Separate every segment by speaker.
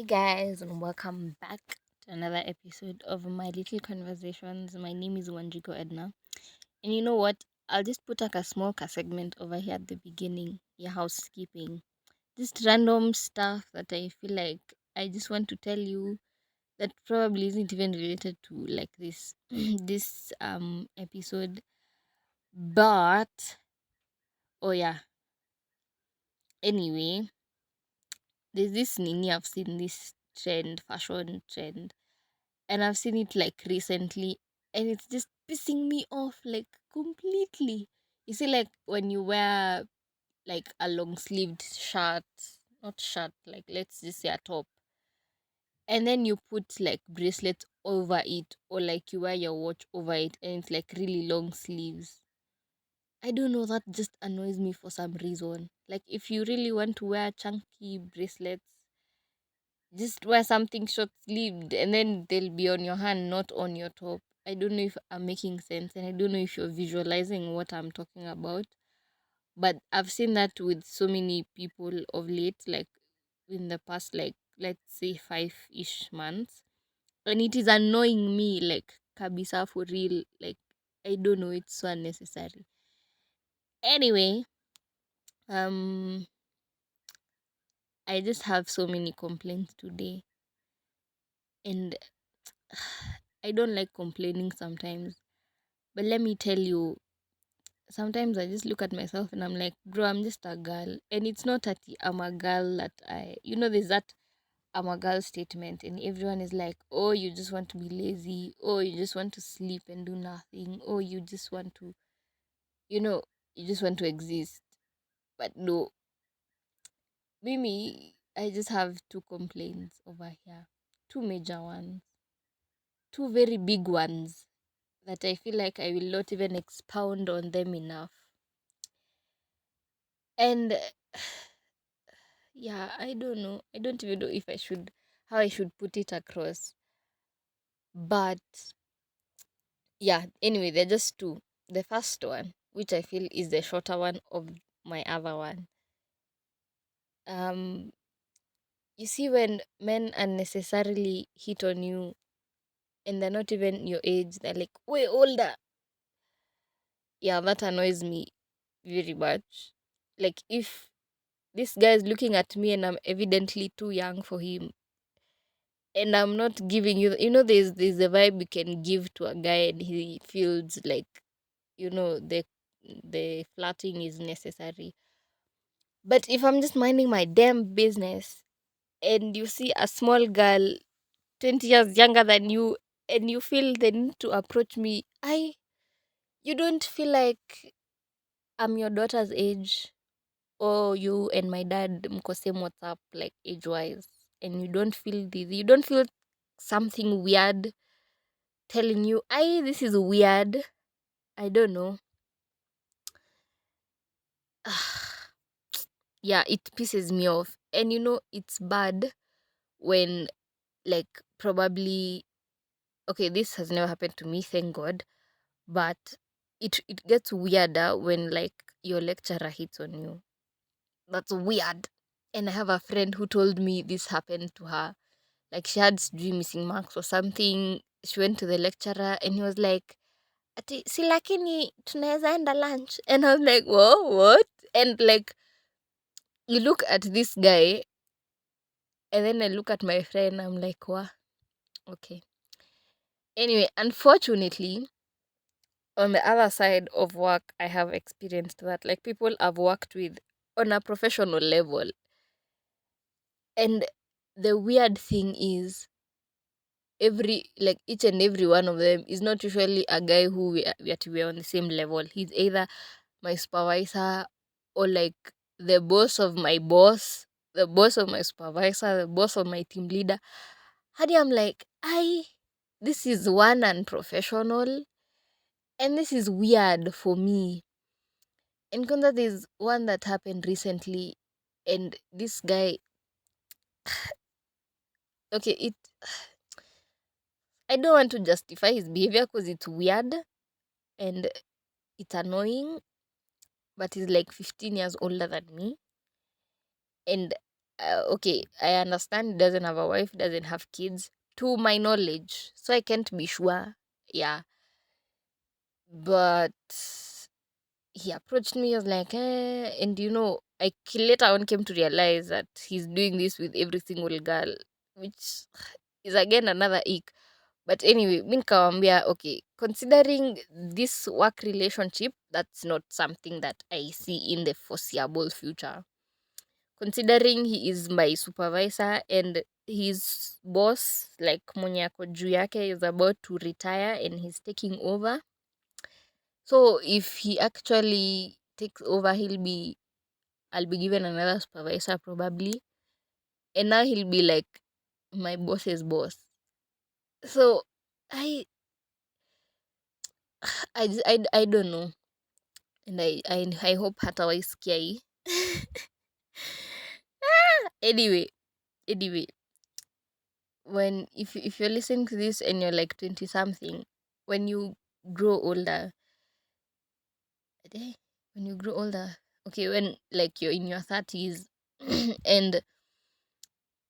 Speaker 1: Hey guys, and welcome back to another episode of my little conversations. My name is Wanjiko Edna, and you know what? I'll just put like a small segment over here at the beginning. Yeah, housekeeping, just random stuff that I feel like I just want to tell you that probably isn't even related to like this this episode. But oh yeah, anyway, there's this nini I've seen this fashion trend, and I've seen it like recently, and it's just pissing me off like completely. You see, like when you wear like a long sleeved shirt, not shirt, like let's just say a top, and then you put like bracelets over it, or like you wear your watch over it, and it's like really long sleeves. I don't know, that just annoys me for some reason. Like, if you really want to wear chunky bracelets, just wear something short sleeved and then they'll be on your hand, not on your top. I don't know if I'm making sense, and I don't know if you're visualizing what I'm talking about. But I've seen that with so many people of late, like in the past, like let's say 5-ish months. And it is annoying me, like Kabisa, for real. Like, I don't know, it's so unnecessary. Anyway, um I just have so many complaints today, and I don't like complaining sometimes. But let me tell you, sometimes I just look at myself and I'm like, bro, I'm just a girl. And it's not that I'm a girl that there's that I'm a girl statement, and everyone is like, oh, you just want to be lazy. Oh, you just want to sleep and do nothing. Oh, you just want to, you know, you just want to exist. But no, Mimi, I just have two complaints over here. Two major ones. Two very big ones that I feel like I will not even expound on them enough. And yeah, I don't know. I don't even know if I should, how I should put it across. But yeah, anyway, they're just two. The first one, which I feel is the shorter one of my other one. Um, you see, when men unnecessarily hit on you and they're not even your age, they're like way older. Yeah, that annoys me very much. Like, if this guy is looking at me and I'm evidently too young for him, and I'm not giving you, there's a vibe you can give to a guy and he feels like, the flirting is necessary. But if I'm just minding my damn business and you see a small girl 20 years younger than you, and you feel the need to approach me, you don't feel like I'm your daughter's age, or you and my dad mko same WhatsApp, like age wise, and you don't feel something weird telling you, this is weird. I don't know. Yeah, it pisses me off. And it's bad when, like, probably, okay, this has never happened to me, thank God, but it gets weirder when, like, your lecturer hits on you. That's weird. And I have a friend who told me this happened to her. Like, she had missing marks or something. She went to the lecturer and he was like, ati si lakini tunaweza enda lunch. And I was like, whoa, what? And like, you look at this guy, and then I look at my friend, I'm like, wow, okay. Anyway, unfortunately, on the other side of work, I have experienced that. Like, people I've worked with on a professional level. And the weird thing is, each and every one of them is not usually a guy who we're on the same level. He's either my supervisor, or like the boss of my boss, the boss of my supervisor, the boss of my team leader. Hadi I'm like, this is one unprofessional, and this is weird for me. And Konda, there's one that happened recently, and this guy, okay, I don't want to justify his behavior because it's weird and it's annoying, but he's like 15 years older than me. And okay, I understand he doesn't have a wife, doesn't have kids, to my knowledge. So I can't be sure. Yeah. But he approached me, I was like, and later on came to realize that he's doing this with every single girl, which is again another ick. But anyway, mi nikamwambia, okay, considering this work relationship, that's not something that I see in the foreseeable future. Considering he is my supervisor and his boss, like mwenye ako juu yake, is about to retire and he's taking over. So if he actually takes over, I'll be given another supervisor probably, and now he'll be like my boss's boss. So I I don't know, and I hope hatawaisikia hii. Anyway, anyway, when if you're listening to this and you're like 20 something, when you grow older, eh, when you grow older, okay, when like you're in your 30s and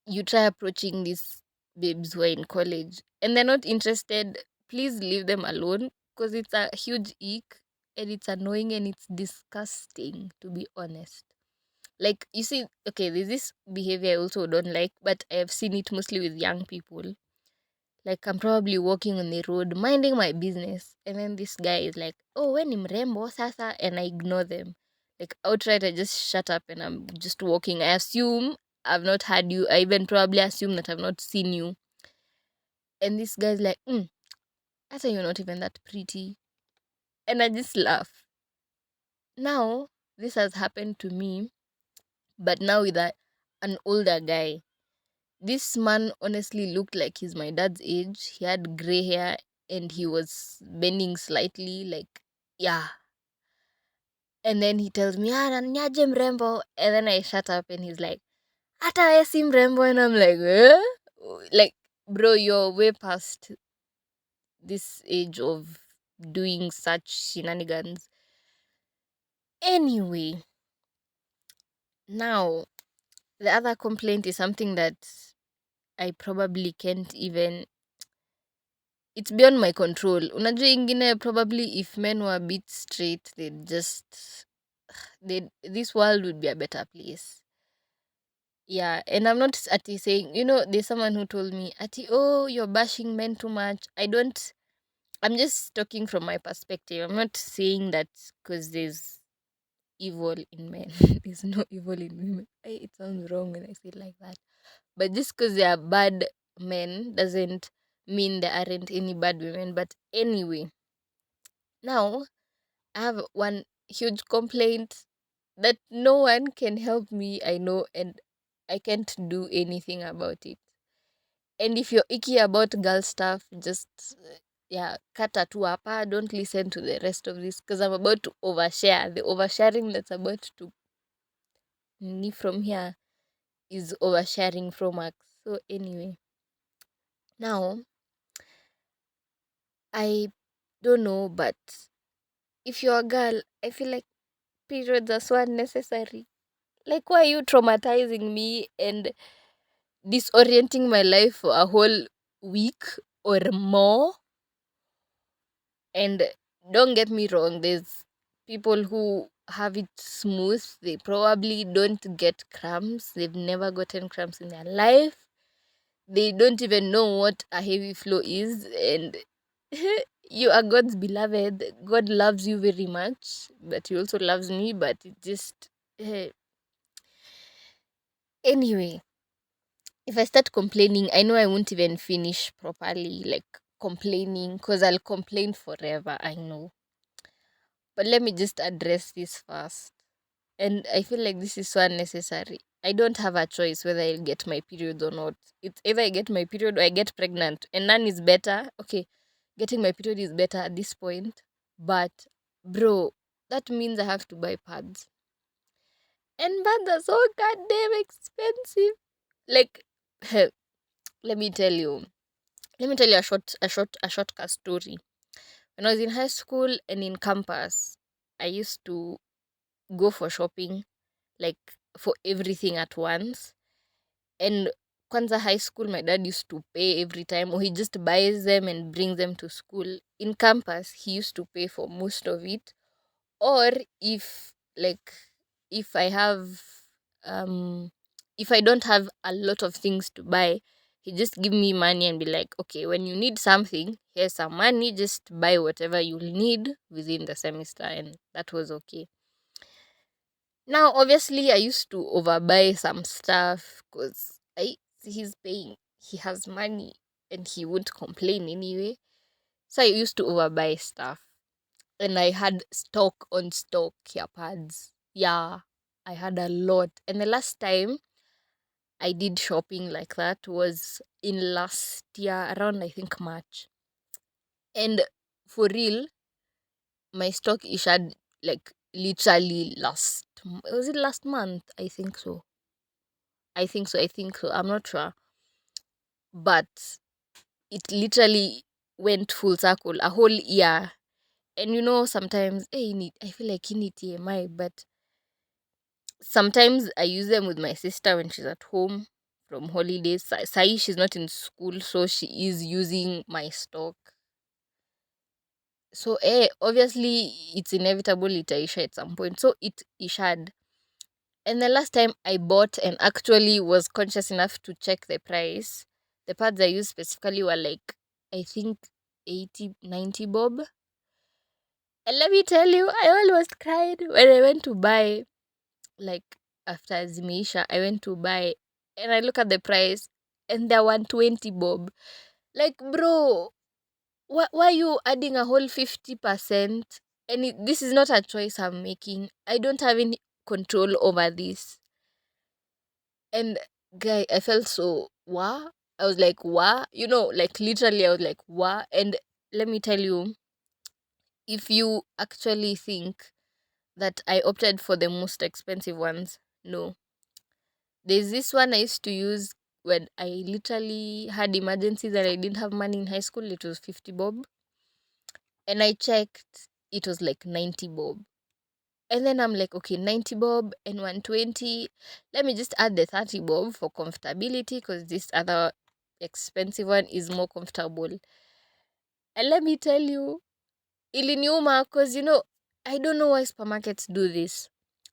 Speaker 1: you try approaching these babes who are in college and they're not interested, please leave them alone because it's a huge ick and it's annoying and it's disgusting, to be honest. Like, you see, okay, there's this behavior I also don't like, but I have seen it mostly with young people. Like, I'm probably walking on the road, minding my business, and then this guy is like, "Oh, when ni mrembo sasa," and I ignore them. Like, outright, I just shut up and I'm just walking. I assume I've not had you. I even probably assume that I've not seen you. And this guy's like, I thought you're not even that pretty. And I just laugh. Now, this has happened to me, but now with an older guy. This man honestly looked like he's my dad's age. He had gray hair and he was bending slightly, like, yeah. And then he tells me, niaje mrembo. And then I shut up and he's like, hata we si mrembo. And I'm like, eh? Like, bro, you're way past this age of doing such shenanigans. Anyway, now, the other complaint is something that I probably can't even, it's beyond my control. Unajua ingine, probably if men were a bit straight, they'd just this world would be a better place. Yeah, and I'm not ati saying, there's someone who told me, ati, oh, you're bashing men too much. I'm just talking from my perspective. I'm not saying that because there's evil in men. There's no evil in women. It sounds wrong when I say it like that. But just because they are bad men doesn't mean there aren't any bad women. But anyway, now I have one huge complaint that no one can help me, I know, and I can't do anything about it. And if you're icky about girl stuff, just yeah, kata tu hapa. Don't listen to the rest of this because I'm about to overshare. The oversharing that's about to me from here is oversharing from us. So anyway, now I don't know, but if you're a girl, I feel like periods are so unnecessary. Like, why are you traumatizing me and disorienting my life for a whole week or more? And don't get me wrong, there's people who have it smooth. They probably don't get cramps. They've never gotten cramps in their life. They don't even know what a heavy flow is. And you are God's beloved. God loves you very much, but He also loves me. But it just. Anyway, if I start complaining, I know I won't even finish properly, like complaining, because I'll complain forever. I know. But let me just address this first. And I feel like this is so unnecessary. I don't have a choice whether I'll get my period or not. It's either I get my period or I get pregnant. And none is better. Okay, getting my period is better at this point. But, bro, that means I have to buy pads. And pads are so goddamn expensive. Like, let me tell you. Let me tell you a shortcut story. When I was in high school and in campus, I used to go for shopping, like for everything at once. And kwanza high school, my dad used to pay every time, or he just buys them and brings them to school. In campus, he used to pay for most of it. Or if like if I have um if I don't have a lot of things to buy, he just give me money and be like, okay, when you need something, here's some money, just buy whatever you'll need within the semester. And that was okay. Now, obviously, I used to overbuy some stuff because he's paying, he has money, and he won't complain anyway. So I used to overbuy stuff, and I had stock on stock earpads. Yeah, I had a lot. And the last time I did shopping like that was in last year, around I think March. And for real, my stock issued like literally was it last month? I think so. I think so. I'm not sure. But it literally went full circle, a whole year. And sometimes I feel like you need TMI, but sometimes I use them with my sister when she's at home from holidays. Sai, she's not in school, so she is using my stock. So obviously it's inevitable it isha at some point. So it issued. And the last time I bought and actually was conscious enough to check the price, the pads I used specifically were like, I think 80, 90 bob. And let me tell you, I almost cried when I went to buy, like after Zimisha, I went to buy and I look at the price and they're 120 bob. Like, bro, why are you adding a whole 50%? And this is not a choice I'm making. I don't have any control over this. And guy, I felt so wah. I was like, wah. Like literally, I was like, wah. And let me tell you, if you actually think that I opted for the most expensive ones, no. There's this one I used to use when I literally had emergencies and I didn't have money in high school. It was 50 bob. And I checked, it was like 90 bob. And then I'm like, okay, 90 bob and 120. Let me just add the 30 bob for comfortability because this other expensive one is more comfortable. And let me tell you, iliniuma, because I don't know why supermarkets do this.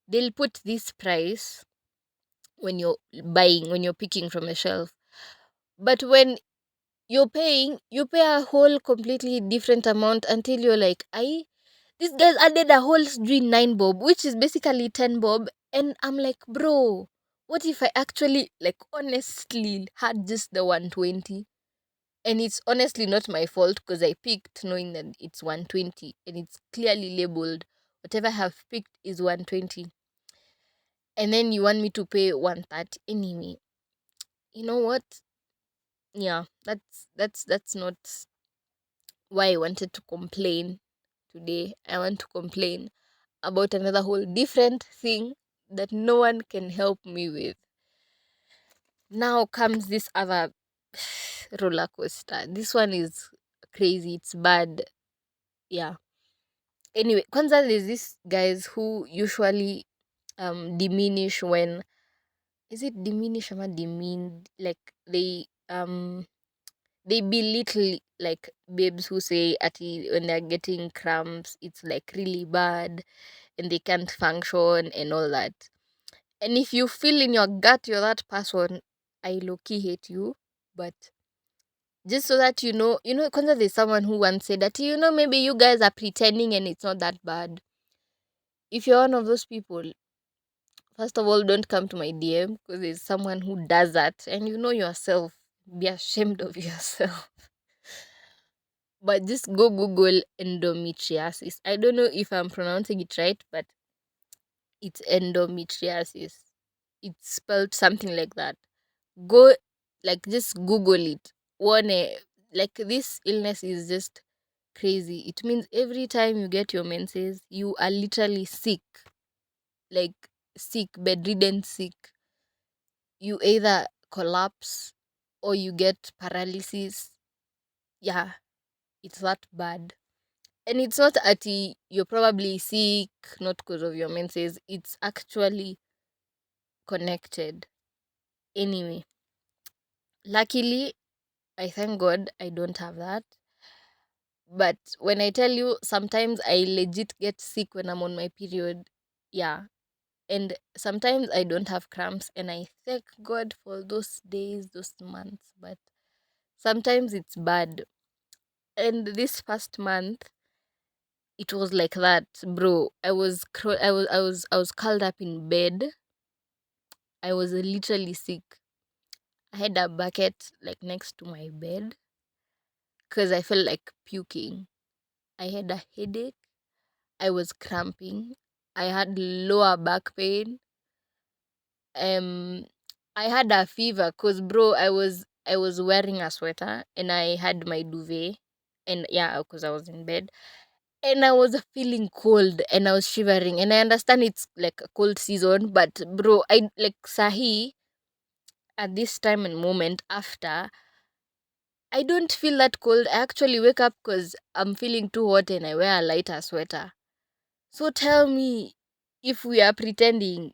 Speaker 1: They'll put this price when you're buying, when you're picking from a shelf. But when you're paying, you pay a whole completely different amount until you're like, these guys added a whole green 9 bob, which is basically 10 bob. And I'm like, bro, what if I actually, like, honestly had just the 120? And it's honestly not my fault because I picked knowing that it's 120 and it's clearly labeled. Whatever I have picked is 120. And then you want me to pay 130 anyway. You know what? Yeah, that's not why I wanted to complain today. I want to complain about another whole different thing that no one can help me with. Now comes this other roller coaster. This one is crazy. It's bad. Yeah. Anyway, kwanza there's these guys who usually diminish when is it diminish or demean, like they belittle like babes who say at when they're getting cramps it's like really bad and they can't function and all that. And if you feel in your gut you're that person, I low-key hate you. But just so that kwanza there's someone who once said that, maybe you guys are pretending and it's not that bad. If you're one of those people, first of all, don't come to my DM because there's someone who does that and you know yourself. Be ashamed of yourself. But just go Google endometriasis. I don't know if I'm pronouncing it right, but it's endometriasis. It's spelled something like that. Go, like, just Google it. Like, this illness is just crazy. It means every time you get your menses, you are literally sick. Like, sick, bedridden sick. You either collapse or you get paralysis. Yeah, it's that bad. And it's not you're probably sick, not because of your menses. It's actually connected. Anyway, Luckily, I thank God I don't have that. But when I tell you, sometimes I legit get sick when I'm on my period. Yeah. And sometimes I don't have cramps, and I thank God for those days, those months. But sometimes it's bad. And this past month, it was like that, bro. I was curled up in bed. I was literally sick. I had a bucket like next to my bed because I felt like puking. I had a headache. I was cramping. I had lower back pain. Um, I had a fever because, bro, I was wearing a sweater and I had my duvet, and yeah, because I was in bed, and I was feeling cold and I was shivering. And I understand it's like a cold season, but bro, I like sahi at this time and moment after, I don't feel that cold. I actually wake up because I'm feeling too hot and I wear a lighter sweater. So tell me if we are pretending,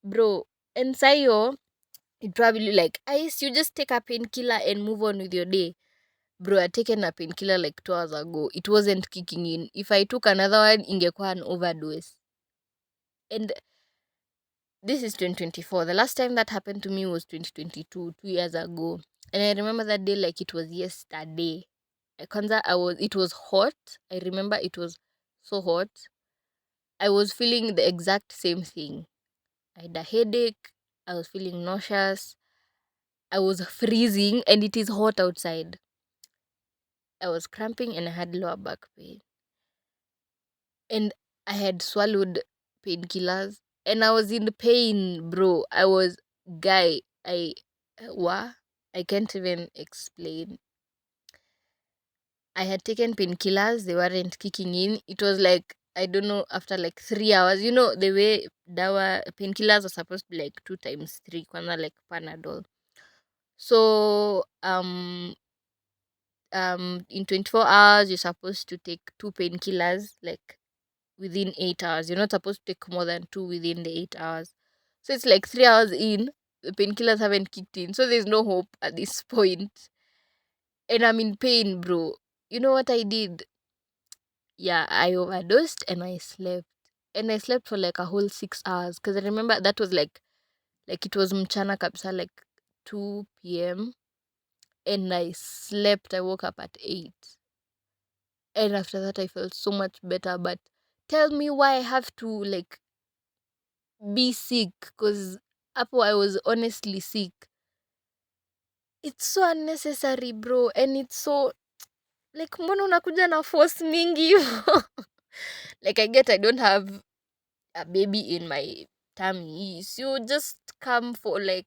Speaker 1: bro. And Sayo, it probably like, Ice, you just take a painkiller and move on with your day. Bro, I taken a painkiller like 2 hours ago. It wasn't kicking in. If I took another one, ingekuwa an overdose. And this is 2024. The last time that happened to me was 2022, 2 years ago. And I remember that day like it was yesterday. Kwanza, it was hot. I remember it was so hot. I was feeling the exact same thing. I had a headache. I was feeling nauseous. I was freezing and it is hot outside. I was cramping and I had lower back pain. And I had swallowed painkillers and I was in pain, bro. I was guy. What? I can't even explain. I had taken painkillers, they weren't kicking in. It was like, I don't know, after like 3 hours, the way dawa painkillers are supposed to be like 2 times 3, kwanza like Panadol. So in 24 hours you're supposed to take two painkillers like within 8 hours. You're not supposed to take more than two within the 8 hours. So it's like 3 hours in, the painkillers haven't kicked in. So there's no hope at this point. And I'm in pain, bro. You know what I did? Yeah, I overdosed and I slept. And I slept for like a whole 6 hours. Because I remember that was like it was mchana kabisa, like 2 p.m. And I slept. I woke up at 8. And after that, I felt so much better. But tell me why I have to like be sick. Because hapo I was honestly sick. It's so unnecessary, bro. And it's so like, mbona unakuja na force mingi hivo? Like, I get I don't have a baby in my tummy, so just come for like,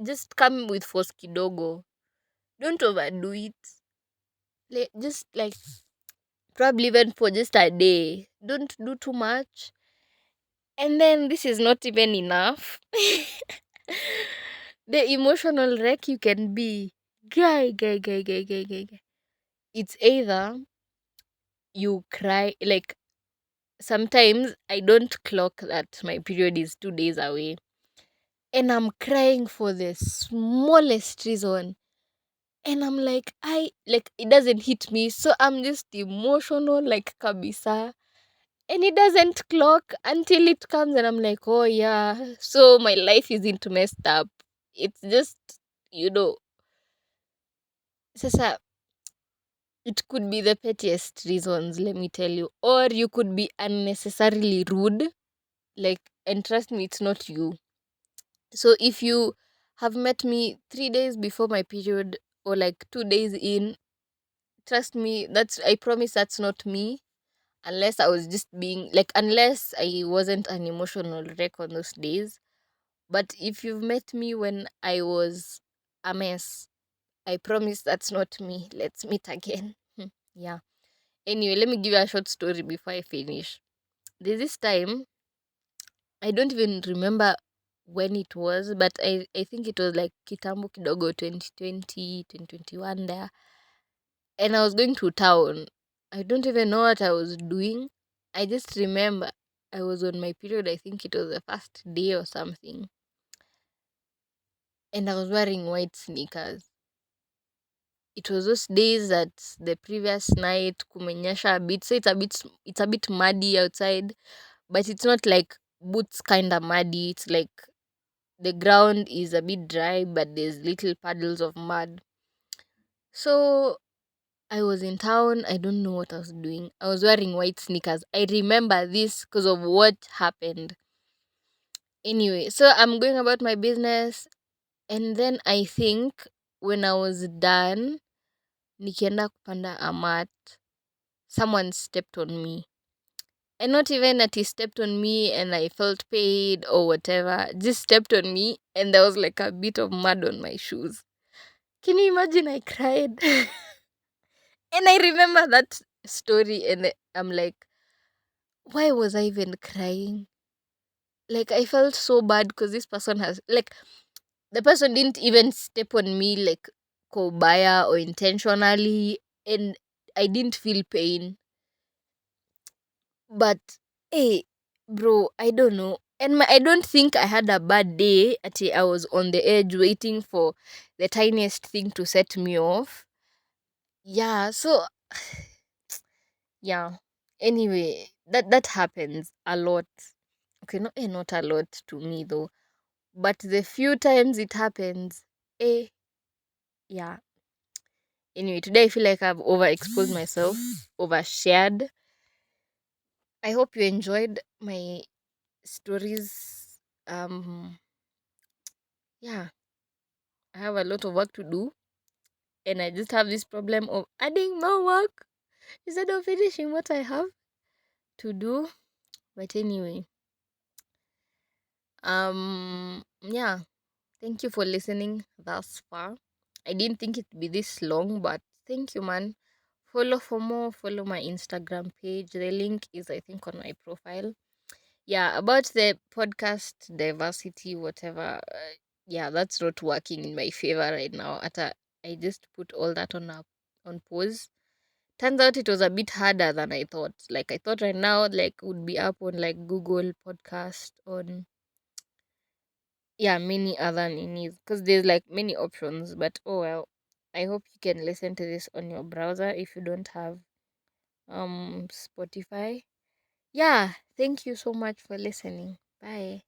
Speaker 1: just come with force kidogo. Don't overdo it. Like, just like probably even for just a day. Don't do too much. And then this is not even enough. The emotional wreck you can be. Guy. It's either you cry, like sometimes I don't clock that my period is 2 days away. And I'm crying for the smallest reason. And I'm like, it doesn't hit me. So I'm just emotional, like kabisa. And it doesn't clock until it comes. And I'm like, oh yeah. So my life isn't messed up. It's just, you know, sasa, it could be the pettiest reasons, let me tell you. Or you could be unnecessarily rude. Like, and trust me, it's not you. So if you have met me 3 days before my period or like 2 days in, trust me, I promise that's not me. Unless I was just being like, unless I wasn't an emotional wreck on those days. But if you've met me when I was a mess, I promise that's not me. Let's meet again. Yeah. Anyway, let me give you a short story before I finish. There's this time, I don't even remember when it was, but I think it was like kitambo kidogo 2020, 2021 there. And I was going to town. I don't even know what I was doing. I just remember I was on my period. I think it was the first day or something. and I was wearing white sneakers. It was those days that the previous night kumenyesha a bit, so it's a bit muddy outside, but it's not like boots kind of muddy. It's like the ground is a bit dry, but there's little puddles of mud. So I was in town. I don't know what I was doing. I was wearing white sneakers. I remember this because of what happened. Anyway, so I'm going about my business, and then I think when I was done, nikienda kupanda a mat, someone stepped on me. And not even that he stepped on me and I felt pain or whatever. Just stepped on me and there was like a bit of mud on my shoes. Can you imagine? I cried. And I remember that story and I'm like, why was I even crying? Like, I felt so bad because this person has, like, the person didn't even step on me, like, kobaya or intentionally. And I didn't feel pain. But, hey, bro, I don't know. And I don't think I had a bad day until I was on the edge waiting for the tiniest thing to set me off. Yeah, so yeah. Anyway, that happens a lot. Okay, not a lot to me though. But the few times it happens, eh, yeah. Anyway, today I feel like I've overexposed myself, overshared. I hope you enjoyed my stories. Yeah, I have a lot of work to do, and I just have this problem of adding more work instead of finishing what I have to do. But anyway, yeah, thank you for listening thus far. I didn't think it'd be this long, but thank you, man. Follow for more, follow my Instagram page. The link is, I think, on my profile. Yeah, about the podcast diversity, whatever. Yeah, that's not working in my favor right now. I just put all that on pause. Turns out it was a bit harder than I thought. Like I thought right now, like would be up on like Google Podcast, on yeah, many other ninis, because there's like many options. But oh well, I hope you can listen to this on your browser if you don't have Spotify. Yeah, thank you so much for listening. Bye.